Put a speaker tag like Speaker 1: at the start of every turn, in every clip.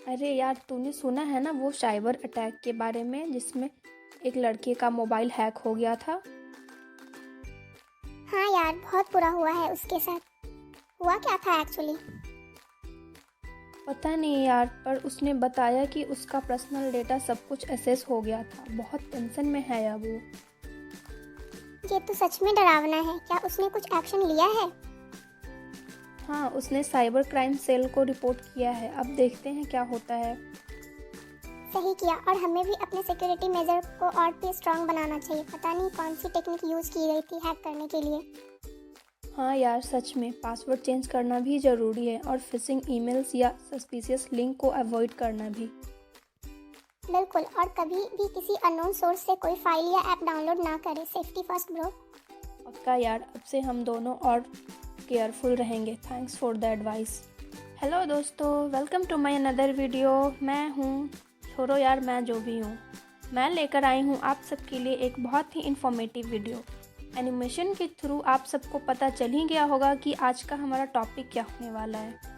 Speaker 1: अरे यार, तूने सुना है ना वो साइबर अटैक के बारे में जिसमें एक लड़के का मोबाइल हैक हो गया था।
Speaker 2: हाँ यार, बहुत बुरा हुआ है उसके साथ। हुआ क्या था एक्चुअली?
Speaker 1: पता नहीं यार, पर उसने बताया कि उसका पर्सनल डेटा सब कुछ एक्सेस हो गया था। बहुत टेंशन में है यार वो।
Speaker 2: ये तो सच में डरावना है। क्या उसने कुछ एक्शन लिया है?
Speaker 1: हाँ, उसने साइबर क्राइम सेल को रिपोर्ट किया है। अब देखते हैं क्या होता है।
Speaker 2: सही किया। और हमें भी अपने सिक्योरिटी मेजर को और भी स्ट्रांग बनाना चाहिए। पता नहीं कौन सी टेक्निक यूज़ की गई थी हैक करने के लिए।
Speaker 1: हाँ यार, सच में पासवर्ड चेंज करना भी ज़रूरी है और फिशिंग ईमेल्स या सस्पिशियस लिंक को अवॉइड करना भी।
Speaker 2: बिल्कुल। और कभी भी किसी अननोन सोर्स से कोई फाइल या ऐप डाउनलोड ना करें। Safety first bro.
Speaker 1: पक्का यार, अब से हम दोनों और केयरफुल रहेंगे। Thanks for the advice. Hello दोस्तों, welcome to my another video. मैं हूँ, छोड़ो यार मैं जो भी हूँ, मैं लेकर आई हूँ आप सबके लिए एक बहुत ही इन्फॉर्मेटिव वीडियो। एनिमेशन के थ्रू आप सबको पता चल ही गया होगा कि आज का हमारा टॉपिक क्या होने वाला है।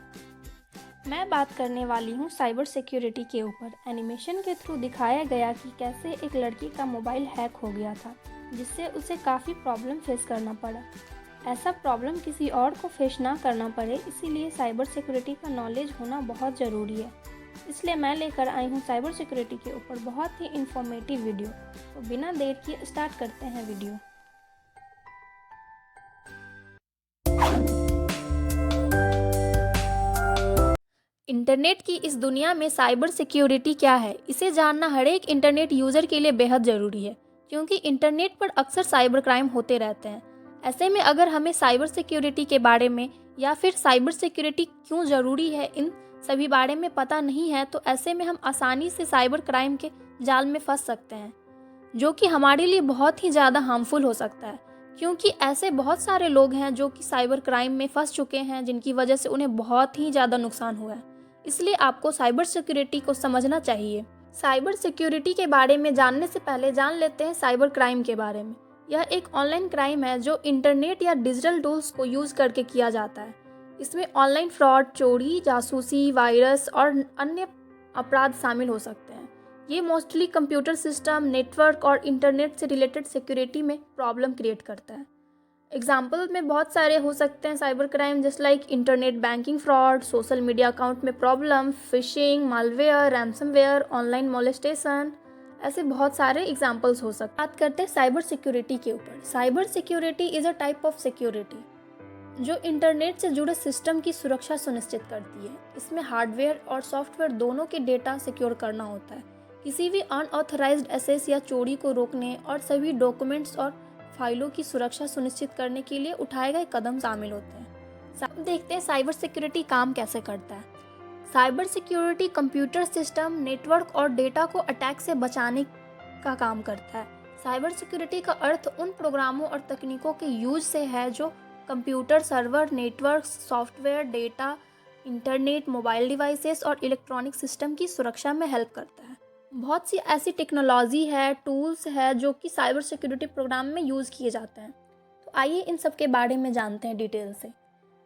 Speaker 1: मैं बात करने वाली हूँ साइबर सिक्योरिटी के ऊपर। एनिमेशन के थ्रू दिखाया गया कि कैसे एक लड़की का मोबाइल हैक हो गया था, जिससे उसे काफ़ी प्रॉब्लम फेस करना पड़ा। ऐसा प्रॉब्लम किसी और को फेस ना करना पड़े, इसीलिए साइबर सिक्योरिटी का नॉलेज होना बहुत ज़रूरी है। इसलिए मैं लेकर आई हूँ साइबर सिक्योरिटी के ऊपर बहुत ही इन्फॉर्मेटिव वीडियो। तो बिना देर किए स्टार्ट करते हैं वीडियो। इंटरनेट की इस दुनिया में साइबर सिक्योरिटी क्या है, इसे जानना हर एक इंटरनेट यूज़र के लिए बेहद ज़रूरी है, क्योंकि इंटरनेट पर अक्सर साइबर क्राइम होते रहते हैं। ऐसे में अगर हमें साइबर सिक्योरिटी के बारे में या फिर साइबर सिक्योरिटी क्यों ज़रूरी है, इन सभी बारे में पता नहीं है, तो ऐसे में हम आसानी से साइबर क्राइम के जाल में फंस सकते हैं, जो कि हमारे लिए बहुत ही ज़्यादा हार्मफुल हो सकता है। क्योंकि ऐसे बहुत सारे लोग हैं जो कि साइबर क्राइम में फंस चुके हैं, जिनकी वजह से उन्हें बहुत ही ज़्यादा नुकसान हुआ है। इसलिए आपको साइबर सिक्योरिटी को समझना चाहिए। साइबर सिक्योरिटी के बारे में जानने से पहले जान लेते हैं साइबर क्राइम के बारे में। यह एक ऑनलाइन क्राइम है जो इंटरनेट या डिजिटल टूल्स को यूज़ करके किया जाता है। इसमें ऑनलाइन फ्रॉड, चोरी, जासूसी, वायरस और अन्य अपराध शामिल हो सकते हैं। ये मोस्टली कंप्यूटर सिस्टम, नेटवर्क और इंटरनेट से रिलेटेड सिक्योरिटी में प्रॉब्लम क्रिएट करता है। एग्जाम्पल में बहुत सारे हो सकते हैं साइबर क्राइम, जैसे like internet banking fraud, social media account में problem, phishing, malware, ransomware, online molestation. ऐसे बहुत सारे एग्जाम्पल्स हो सकते हैं। बात करते हैं साइबर सिक्योरिटी के ऊपर। Cyber security is a type of security जो इंटरनेट से जुड़े सिस्टम की सुरक्षा सुनिश्चित करती है। इसमें हार्डवेयर और सॉफ्टवेयर दोनों के डेटा सिक्योर करना होता है। किसी भी अनऑथराइज्ड एक्सेस या चोरी को रोकने और सभी डॉक्यूमेंट्स और फाइलों की सुरक्षा सुनिश्चित करने के लिए उठाए गए कदम शामिल होते हैं। देखते हैं साइबर सिक्योरिटी काम कैसे करता है। Cyber security computer system, network और डेटा को अटैक से बचाने का काम करता है। साइबर सिक्योरिटी का अर्थ उन प्रोग्रामों और तकनीकों के यूज से है जो computer, server, network, software, data, internet, mobile devices और इलेक्ट्रॉनिक सिस्टम की सुरक्षा में हेल्प करता है। बहुत सी ऐसी टेक्नोलॉजी है, टूल्स है जो कि साइबर सिक्योरिटी प्रोग्राम में यूज़ किए जाते हैं। तो आइए इन सब के बारे में जानते हैं डिटेल से।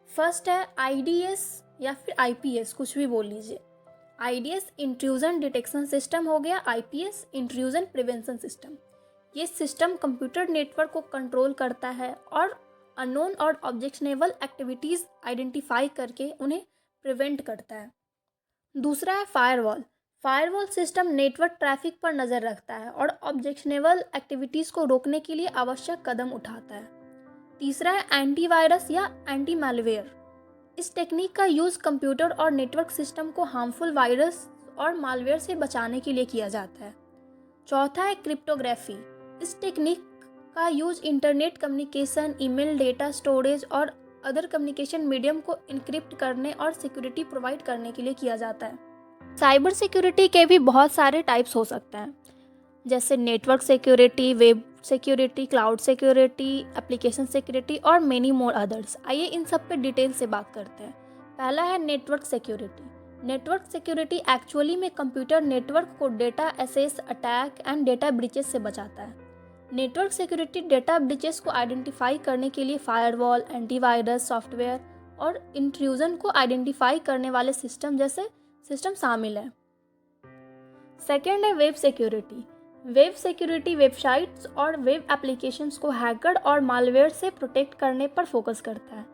Speaker 1: फर्स्ट है IDS या फिर IPS, कुछ भी बोल लीजिए। IDS इंट्रूजन डिटेक्शन सिस्टम हो गया, IPS इंट्रूजन प्रिवेंशन सिस्टम। ये सिस्टम कंप्यूटर नेटवर्क को कंट्रोल करता है और अननोन और ऑब्जेक्शनेबल एक्टिविटीज़ आइडेंटिफाई करके उन्हें प्रिवेंट करता है। दूसरा है firewall. Firewall system network traffic पर नज़र रखता है और ऑब्जेक्शनेबल एक्टिविटीज़ को रोकने के लिए आवश्यक कदम उठाता है। तीसरा है एंटीवायरस या एंटी मैलवेयर। इस टेक्निक का यूज़ कंप्यूटर और नेटवर्क सिस्टम को हार्मफुल वायरस और मालवेयर से बचाने के लिए किया जाता है। चौथा है क्रिप्टोग्राफी। इस टेक्निक का use internet communication, email, data storage और अदर कम्युनिकेशन मीडियम को इनक्रिप्ट करने और सिक्योरिटी प्रोवाइड करने के लिए किया जाता है। साइबर सिक्योरिटी के भी बहुत सारे टाइप्स हो सकते हैं, जैसे network security, web security, cloud security, application security और मेनी मोर अदर्स। आइए इन सब पे डिटेल से बात करते हैं। पहला है network security. Network security actually में कंप्यूटर नेटवर्क को data access, attack and data breaches से बचाता है। नेटवर्क सिक्योरिटी डेटा ब्रीचेस को आइडेंटिफाई करने के लिए फायरवॉल, एंटीवायरस सॉफ्टवेयर और इंट्रूजन को आइडेंटिफाई करने वाले सिस्टम जैसे सिस्टम शामिल है। सेकेंड है web security. Web security websites और वेब एप्लीकेशंस को हैकर और मालवेयर से प्रोटेक्ट करने पर फोकस करता है।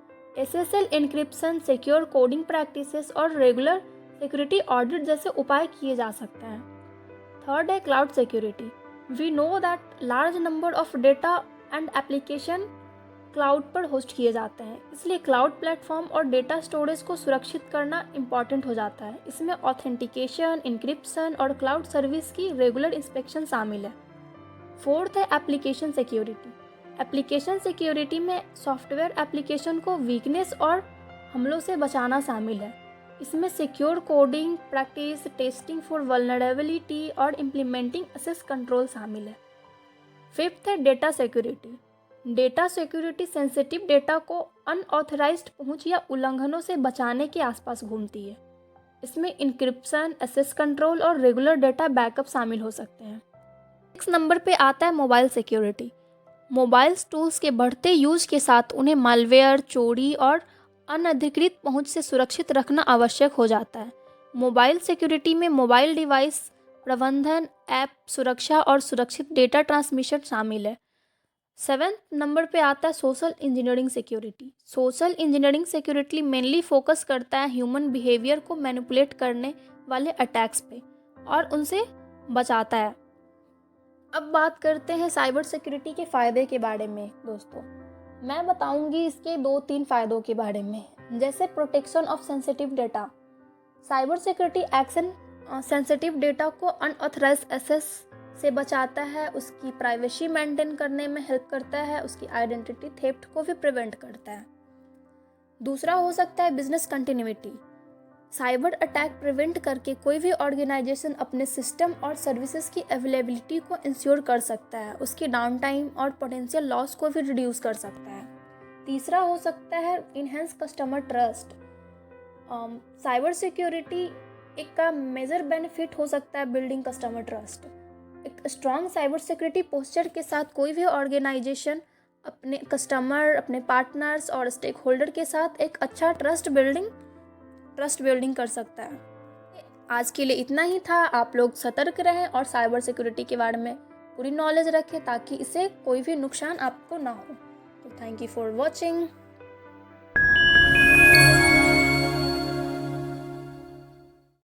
Speaker 1: SSL encryption, secure coding practices और रेगुलर सिक्योरिटी ऑडिट जैसे उपाय किए जा सकते हैं। थर्ड है cloud security. We know that large number of data and application cloud पर होस्ट किए जाते हैं, इसलिए क्लाउड प्लेटफॉर्म और डेटा स्टोरेज को सुरक्षित करना इम्पॉर्टेंट हो जाता है। इसमें ऑथेंटिकेशन, इंक्रिप्शन और क्लाउड सर्विस की रेगुलर इंस्पेक्शन शामिल है। फोर्थ है एप्लीकेशन सिक्योरिटी। एप्लीकेशन सिक्योरिटी में सॉफ्टवेयर एप्लीकेशन को वीकनेस और हमलों से बचाना शामिल है। इसमें secure coding practice, testing for vulnerability और इम्प्लीमेंटिंग एक्सेस कंट्रोल शामिल है। फिफ्थ है data security. Data security sensitive data को अनऑथराइज्ड पहुंच या उल्लंघनों से बचाने के आसपास घूमती है। इसमें इंक्रिप्शन, एक्सेस कंट्रोल और रेगुलर डेटा बैकअप शामिल हो सकते हैं। 6 नंबर पे आता है मोबाइल सिक्योरिटी। मोबाइल टूल्स के बढ़ते यूज के साथ उन्हें मालवेयर, चोरी और अनधिकृत पहुंच से सुरक्षित रखना आवश्यक हो जाता है। मोबाइल सिक्योरिटी में मोबाइल डिवाइस प्रबंधन, ऐप सुरक्षा और सुरक्षित डेटा ट्रांसमिशन शामिल है। 7th नंबर पे आता है social engineering security. Social engineering security mainly focus करता है ह्यूमन बिहेवियर को मैनिपुलेट करने वाले अटैक्स पे और उनसे बचाता है। अब बात करते हैं साइबर सिक्योरिटी के फ़ायदे के बारे में। दोस्तों, मैं बताऊंगी इसके 2-3 फ़ायदों के बारे में। जैसे protection of sensitive data. Cyber security action sensitive data को अनऑथराइज्ड एक्सेस से बचाता है, उसकी प्राइवेसी मेंटेन करने में हेल्प करता है, उसकी आइडेंटिटी थेफ्ट को भी प्रिवेंट करता है। दूसरा हो सकता है business continuity. Cyber attack prevent करके कोई भी ऑर्गेनाइजेशन अपने सिस्टम और सर्विसेज की अवेलेबिलिटी को इंश्योर कर सकता है, उसकी डाउन टाइम और पोटेंशियल लॉस को भी रिड्यूस कर सकता है। तीसरा हो सकता है enhance customer trust. Cyber security एक का मेजर बेनिफिट हो सकता है बिल्डिंग कस्टमर ट्रस्ट। एक स्ट्रॉन्ग साइबर सिक्योरिटी पोस्चर के साथ कोई भी ऑर्गेनाइजेशन अपने कस्टमर, अपने पार्टनर्स और स्टेक होल्डर के साथ एक अच्छा ट्रस्ट बिल्डिंग कर सकता है। आज के लिए इतना ही था। आप लोग सतर्क रहें और साइबर सिक्योरिटी के बारे में पूरी नॉलेज रखें ताकि इससे कोई भी नुकसान आपको ना हो। तो थैंक यू फॉर वॉचिंग।